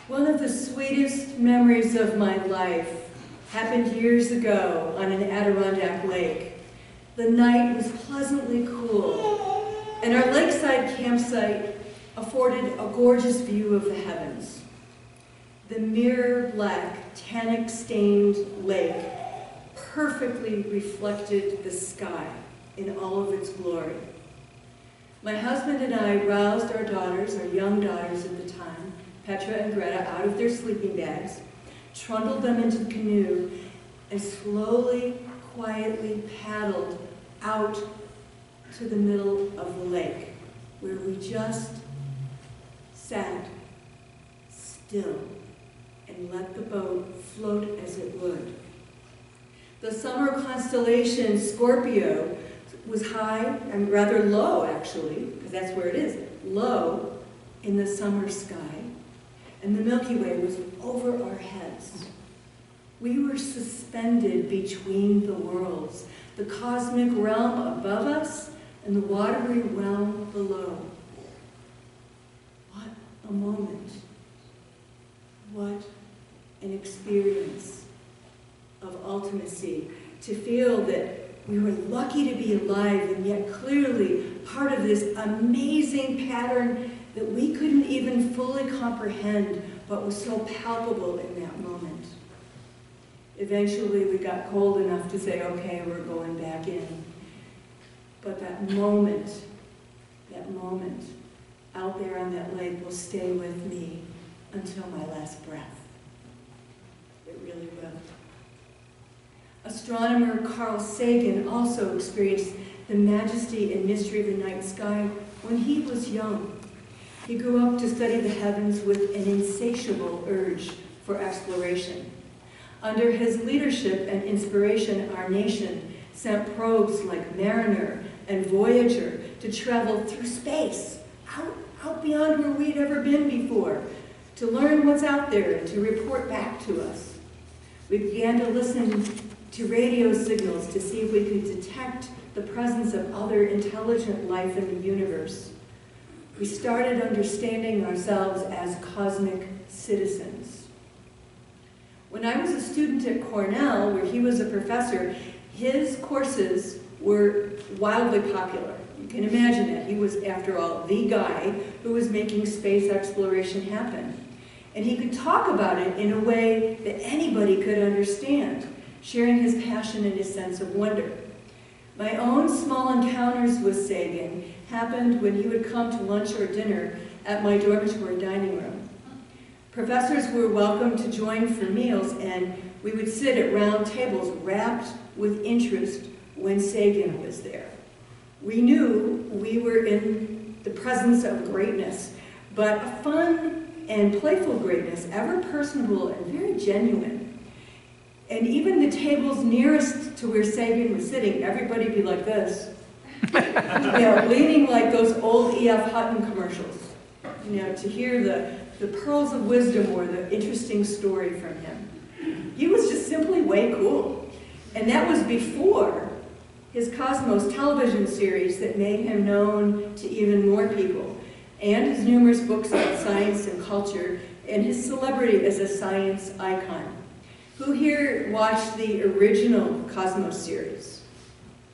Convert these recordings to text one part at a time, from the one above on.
One of the sweetest memories of my life happened years ago on an Adirondack lake. The night was pleasantly cool, and our lakeside campsite afforded a gorgeous view of the heavens. The mirror-black, tannic-stained lake perfectly reflected the sky in all of its glory. My husband and I roused our daughters, our young daughters at the time, Petra and Greta, out of their sleeping bags, trundled them into the canoe, and slowly, quietly paddled out to the middle of the lake, where we just sat still and let the boat float as it would. The summer constellation Scorpio was high, and rather low actually, because that's where it is, low in the summer sky, and the Milky Way was over our heads. We were suspended between the worlds, the cosmic realm above us and the watery realm below. What a moment. What an experience of ultimacy, to feel that we were lucky to be alive and yet clearly part of this amazing pattern that we couldn't even fully comprehend, but was so palpable in that moment. Eventually we got cold enough to say, okay, we're going back in. But that moment out there on that lake will stay with me until my last breath. It really will. Astronomer Carl Sagan also experienced the majesty and mystery of the night sky when he was young. He grew up to study the heavens with an insatiable urge for exploration. Under his leadership and inspiration, our nation sent probes like Mariner and Voyager to travel through space, out beyond where we'd ever been before, to learn what's out there and to report back to us. We began to listen to radio signals to see if we could detect the presence of other intelligent life in the universe. We started understanding ourselves as cosmic citizens. When I was a student at Cornell, where he was a professor, his courses were wildly popular. You can imagine that. He was, after all, the guy who was making space exploration happen. And he could talk about it in a way that anybody could understand, sharing his passion and his sense of wonder. My own small encounters with Sagan happened when he would come to lunch or dinner at my dormitory dining room. Professors were welcome to join for meals, and we would sit at round tables rapt with interest when Sagan was there. We knew we were in the presence of greatness, but a fun and playful greatness, ever personable and very genuine. And even the tables nearest to where Sagan was sitting, everybody'd be like this, leaning like those old E.F. Hutton commercials, to hear the pearls of wisdom or the interesting story from him. He was just simply way cool. And that was before his Cosmos television series that made him known to even more people, and his numerous books on science and culture, and his celebrity as a science icon. Who here watched the original Cosmos series?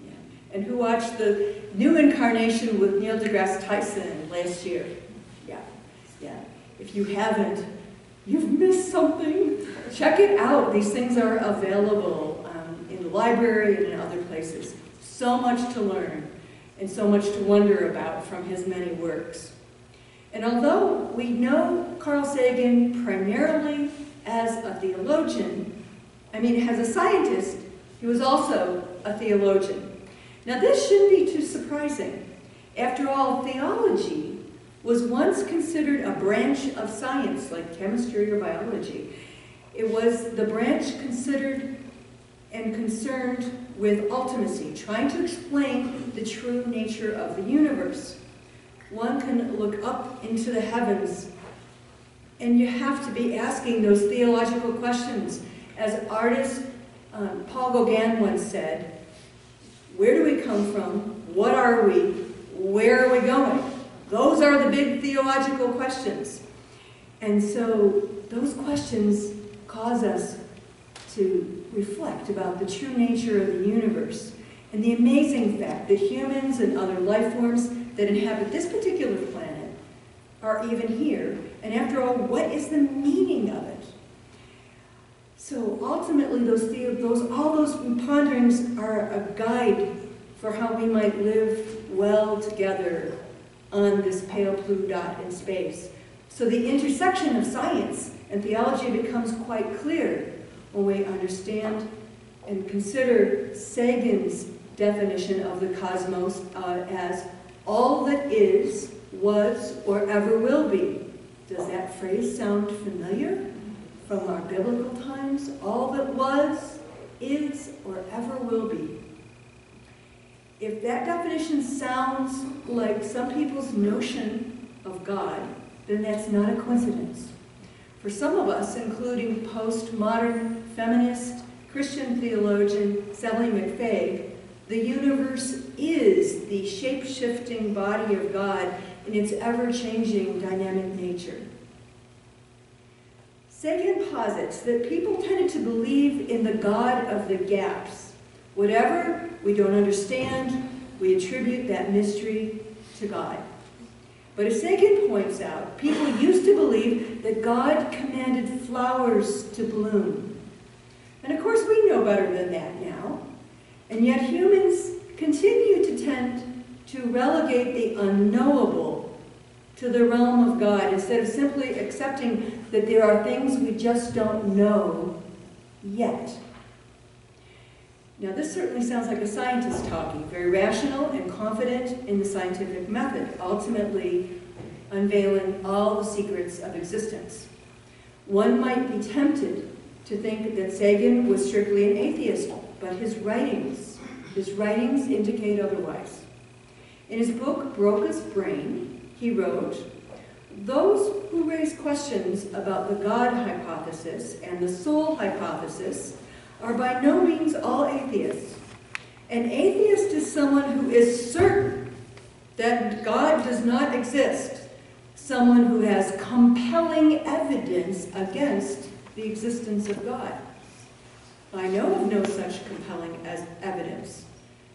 Yeah. And who watched the new incarnation with Neil deGrasse Tyson last year? Yeah. If you haven't, you've missed something. Check it out. These things are available in the library and in other places. So much to learn and so much to wonder about from his many works. And although we know Carl Sagan primarily as a theologian, as a scientist, he was also a theologian. Now this shouldn't be too surprising. After all, theology was once considered a branch of science, like chemistry or biology. It was the branch considered and concerned with ultimacy, trying to explain the true nature of the universe. One can look up into the heavens, and you have to be asking those theological questions. As artist Paul Gauguin once said, where do we come from? What are we? Where are we going? Those are the big theological questions. And so those questions cause us to reflect about the true nature of the universe and the amazing fact that humans and other life forms that inhabit this particular planet are even here. And after all, what is the meaning of it? So ultimately, all those ponderings are a guide for how we might live well together on this pale blue dot in space. So the intersection of science and theology becomes quite clear when we understand and consider Sagan's definition of the cosmos as all that is, was, or ever will be. Does that phrase sound familiar from our biblical times? All that was, is, or ever will be. If that definition sounds like some people's notion of God, then that's not a coincidence. For some of us, including postmodern feminist Christian theologian Sally McFaig, the universe is the shape-shifting body of God in its ever-changing dynamic nature. Sagan posits that people tended to believe in the God of the gaps. Whatever we don't understand, we attribute that mystery to God. But as Sagan points out, people used to believe that God commanded flowers to bloom. And of course we know better than that now. And yet humans continue to tend to relegate the unknowable to the realm of God instead of simply accepting that there are things we just don't know yet. Now this certainly sounds like a scientist talking, very rational and confident in the scientific method, ultimately unveiling all the secrets of existence. One might be tempted to think that Sagan was strictly an atheist, but his writings indicate otherwise. In his book, Broca's Brain, he wrote, "Those who raise questions about the God hypothesis and the soul hypothesis are by no means all atheists. An atheist is someone who is certain that God does not exist, someone who has compelling evidence against the existence of God. I know of no such compelling evidence,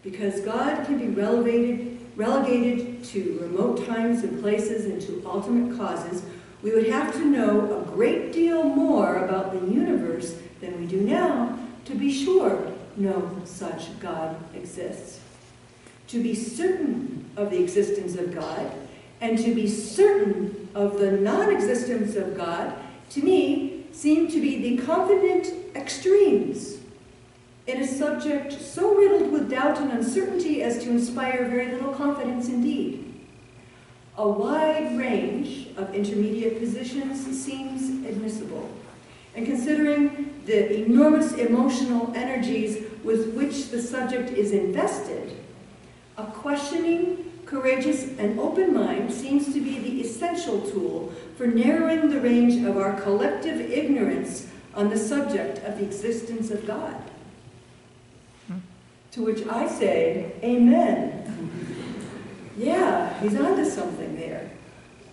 because God can be relegated to remote times and places and to ultimate causes. We would have to know a great deal more about the universe than we do now to be sure no such God exists. To be certain of the existence of God and to be certain of the non-existence of God, to me, seem to be the confident extremes in a subject so riddled with doubt and uncertainty as to inspire very little confidence indeed. A wide range of intermediate positions seems admissible, and considering the enormous emotional energies with which the subject is invested, a questioning, courageous, and open mind seems to be the essential tool for narrowing the range of our collective ignorance on the subject of the existence of God." To which I say, amen. Yeah, he's onto something there.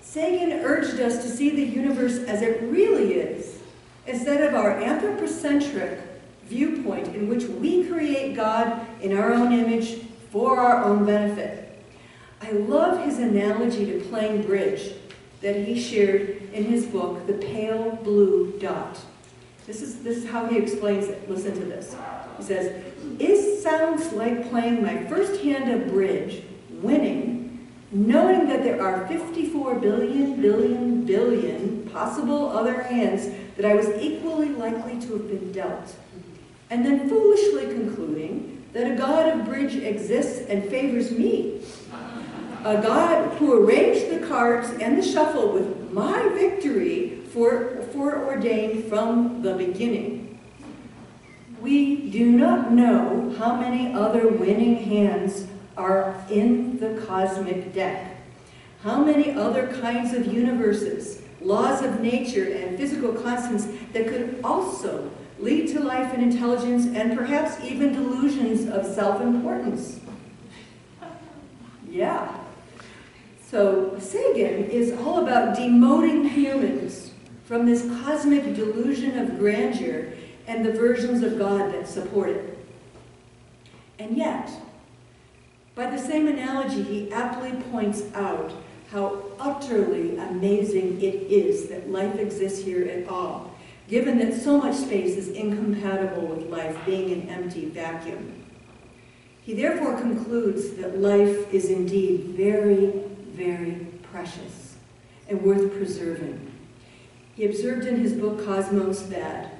Sagan urged us to see the universe as it really is, instead of our anthropocentric viewpoint in which we create God in our own image for our own benefit. I love his analogy to playing bridge that he shared in his book, The Pale Blue Dot. This is how he explains it. Listen to this. He says, "It sounds like playing my first hand of bridge, winning, knowing that there are 54 billion possible other hands that I was equally likely to have been dealt, and then foolishly concluding that a God of bridge exists and favors me. A God who arranged the cards and the shuffle with my victory foreordained from the beginning. We do not know how many other winning hands are in the cosmic deck, how many other kinds of universes, laws of nature, and physical constants that could also lead to life and intelligence and perhaps even delusions of self-importance." Yeah. So Sagan is all about demoting humans from this cosmic delusion of grandeur and the versions of God that support it. And yet, by the same analogy, he aptly points out how utterly amazing it is that life exists here at all, given that so much space is incompatible with life being an empty vacuum. He therefore concludes that life is indeed very, very precious and worth preserving. He observed in his book Cosmos that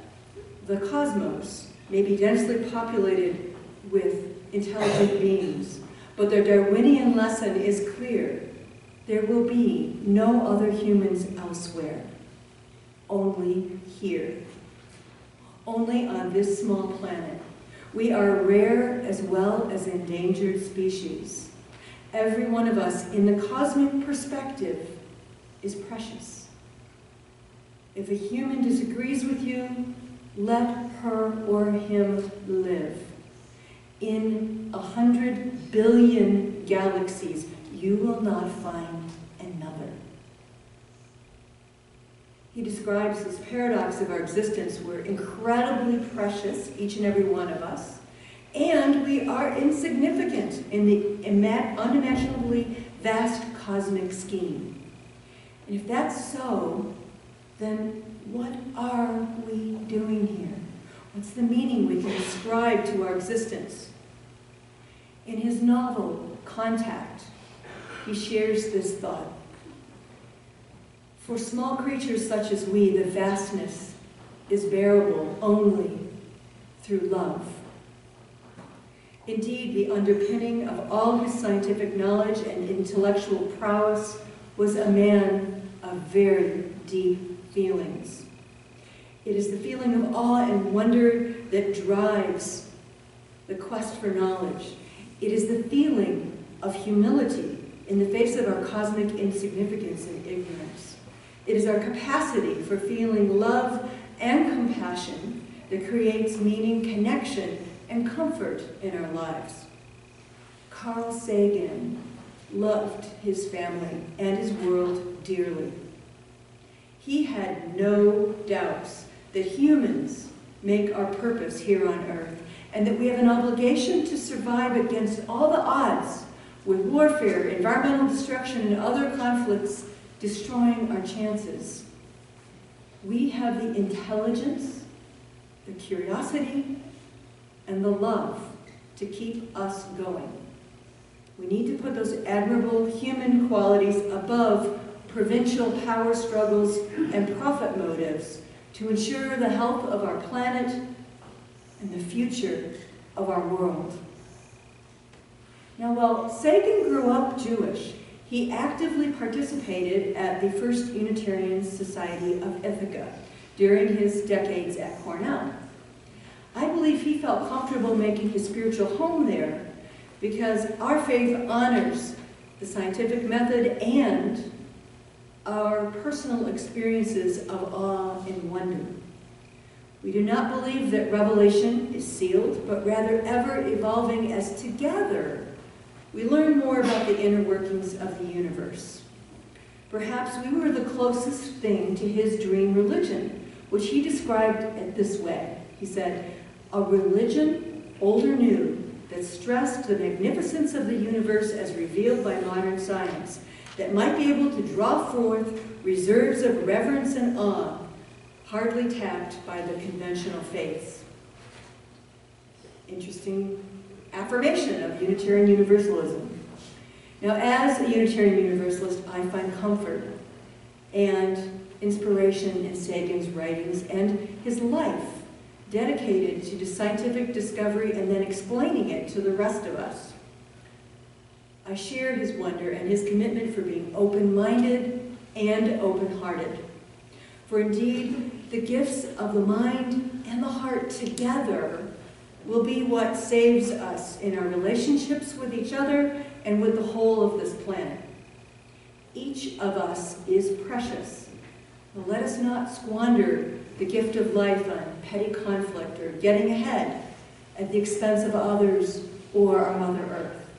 the cosmos may be densely populated with intelligent beings, but the Darwinian lesson is clear. There will be no other humans elsewhere, only here, only on this small planet. We are a rare as well as endangered species. Every one of us, in the cosmic perspective, is precious. If a human disagrees with you, let her or him live. In 100 billion galaxies, you will not find another. He describes this paradox of our existence. We're incredibly precious, each and every one of us, and we are insignificant in the unimaginably vast cosmic scheme. And if that's so, then what are we doing here? What's the meaning we can ascribe to our existence? In his novel, Contact, he shares this thought. For small creatures such as we, the vastness is bearable only through love. Indeed, the underpinning of all his scientific knowledge and intellectual prowess was a man of very deep feelings. It is the feeling of awe and wonder that drives the quest for knowledge. It is the feeling of humility in the face of our cosmic insignificance and ignorance. It is our capacity for feeling love and compassion that creates meaning, connection, and comfort in our lives. Carl Sagan loved his family and his world dearly. He had no doubts that humans make our purpose here on earth, and that we have an obligation to survive against all the odds with warfare, environmental destruction, and other conflicts destroying our chances. We have the intelligence, the curiosity, and the love to keep us going. We need to put those admirable human qualities above provincial power struggles and profit motives to ensure the health of our planet and the future of our world. Now, while Sagan grew up Jewish, he actively participated at the First Unitarian Society of Ithaca during his decades at Cornell. I believe he felt comfortable making his spiritual home there because our faith honors the scientific method and our personal experiences of awe and wonder. We do not believe that revelation is sealed, but rather ever evolving as together we learn more about the inner workings of the universe. Perhaps we were the closest thing to his dream religion, which he described it this way. He said, "A religion, old or new, that stressed the magnificence of the universe as revealed by modern science, that might be able to draw forth reserves of reverence and awe, hardly tapped by the conventional faiths." Interesting affirmation of Unitarian Universalism. Now, as a Unitarian Universalist, I find comfort and inspiration in Sagan's writings and his life dedicated to the scientific discovery and then explaining it to the rest of us. I share his wonder and his commitment for being open-minded and open-hearted. For indeed, the gifts of the mind and the heart together will be what saves us in our relationships with each other and with the whole of this planet. Each of us is precious. But let us not squander the gift of life on petty conflict or getting ahead at the expense of others or our Mother Earth.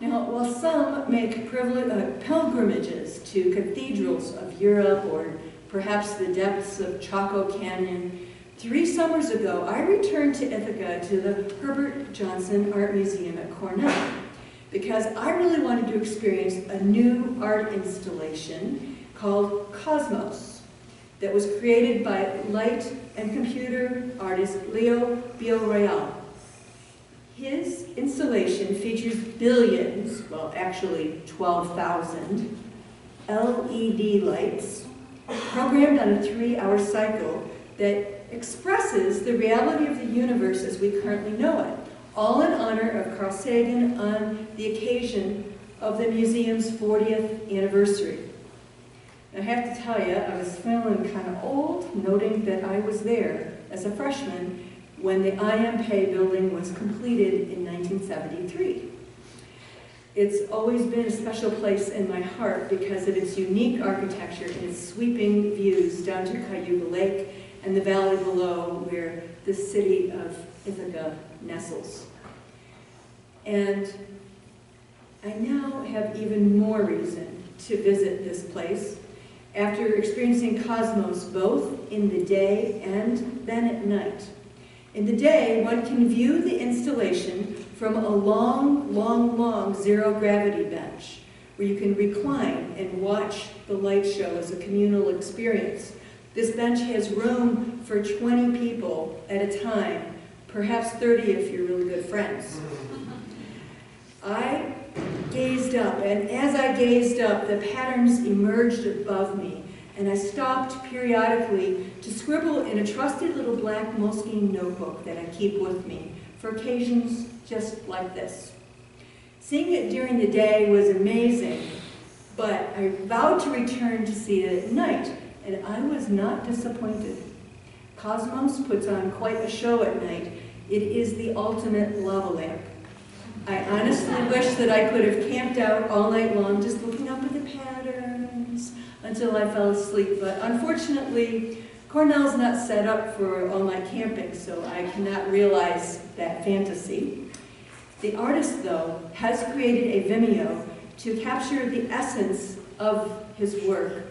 Now, while some make pilgrimages to cathedrals of Europe or perhaps the depths of Chaco Canyon, 3 summers ago, I returned to Ithaca to the Herbert Johnson Art Museum at Cornell because I really wanted to experience a new art installation called Cosmos that was created by light and computer artist Leo Villarreal. His installation features billions, well actually 12,000, LED lights programmed on a 3-hour cycle that expresses the reality of the universe as we currently know it, all in honor of Carl Sagan on the occasion of the museum's 40th anniversary. I have to tell you, I was feeling kind of old, noting that I was there as a freshman when the IMP building was completed in 1973. It's always been a special place in my heart because of its unique architecture and its sweeping views down to Cayuga Lake and the valley below where the city of Ithaca nestles. And I now have even more reason to visit this place after experiencing Cosmos both in the day and then at night. In the day, one can view the installation from a long zero-gravity bench where you can recline and watch the light show as a communal experience. This bench has room for 20 people at a time, perhaps 30 if you're really good friends. I gazed up, and as I gazed up, the patterns emerged above me, and I stopped periodically to scribble in a trusty little black moleskin notebook that I keep with me for occasions just like this. Seeing it during the day was amazing, but I vowed to return to see it at night, and I was not disappointed. Cosmos puts on quite a show at night. It is the ultimate lava lamp. I honestly wish that I could have camped out all night long just looking up at the patterns until I fell asleep, but unfortunately, Cornell's not set up for all-night camping, so I cannot realize that fantasy. The artist, though, has created a Vimeo to capture the essence of his work.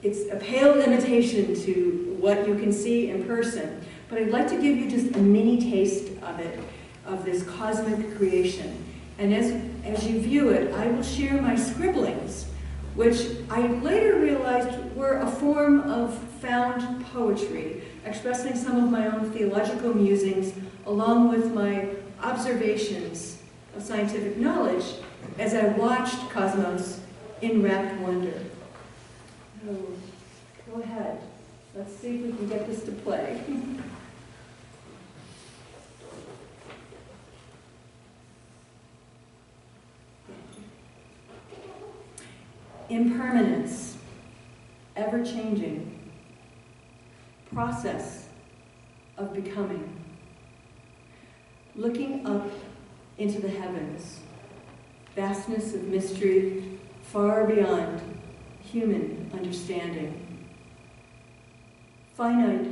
It's a pale imitation to what you can see in person, but I'd like to give you just a mini taste of it, of this cosmic creation. And as you view it, I will share my scribblings, which I later realized were a form of found poetry, expressing some of my own theological musings, along with my observations of scientific knowledge as I watched Cosmos in rapt wonder. Oh, go ahead. Let's see if we can get this to play. Impermanence, ever-changing, process of becoming, looking up into the heavens, vastness of mystery far beyond human understanding, finite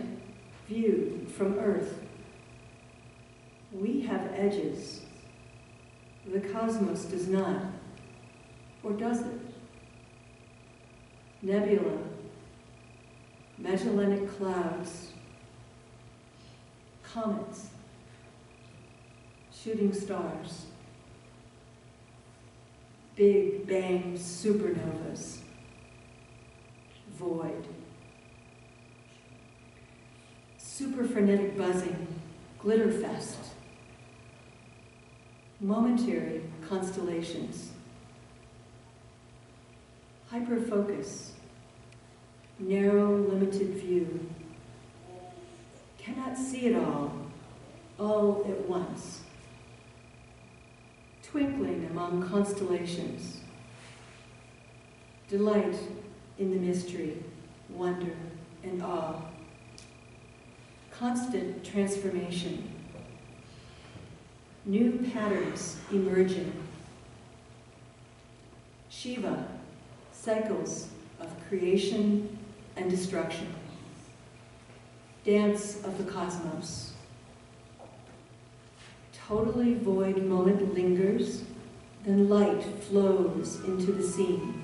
view from Earth. We have edges. The cosmos does not, or does it? Nebula, Magellanic clouds, comets, shooting stars, Big Bang supernovas, void, super frenetic buzzing, glitter fest, momentary constellations, hyperfocus, narrow, limited view, cannot see it all at once, twinkling among constellations, delight in the mystery, wonder, and awe, constant transformation, new patterns emerging, Shiva, cycles of creation and destruction, dance of the cosmos. Totally void moment lingers then light flows into the scene.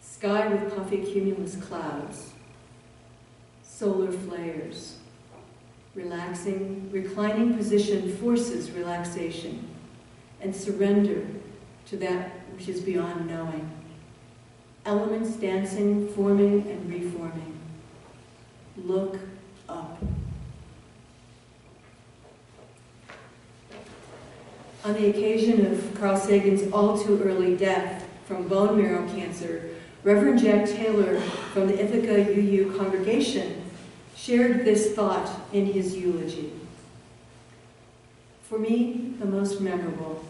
Sky with puffy cumulus clouds, solar flares, relaxing, reclining position forces relaxation and surrender to that which is beyond knowing. Elements dancing, forming, and reforming. Look up. On the occasion of Carl Sagan's all-too-early death from bone marrow cancer, Reverend Jack Taylor from the Ithaca UU congregation shared this thought in his eulogy. For me, the most memorable.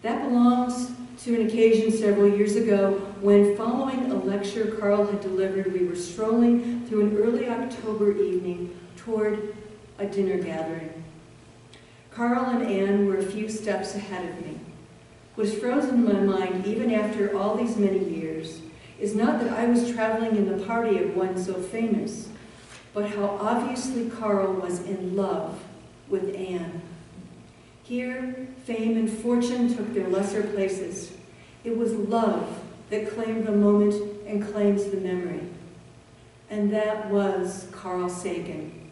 That belongs to an occasion several years ago when, following a lecture Carl had delivered, we were strolling through an early October evening toward a dinner gathering. Carl and Anne were a few steps ahead of me. What has frozen in my mind, even after all these many years, is not that I was traveling in the party of one so famous, but how obviously Carl was in love with Anne. Here, fame and fortune took their lesser places. It was love that claimed the moment and claims the memory. And that was Carl Sagan.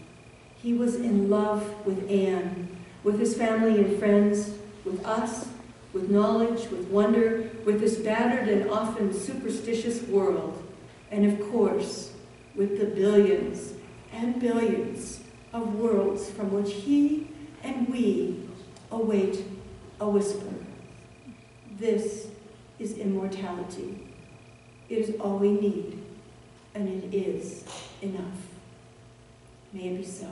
He was in love with Anne, with his family and friends, with us, with knowledge, with wonder, with this battered and often superstitious world, and of course, with the billions and billions of worlds from which he and we await a whisper. This is immortality. It is all we need, and it is enough. May it be so.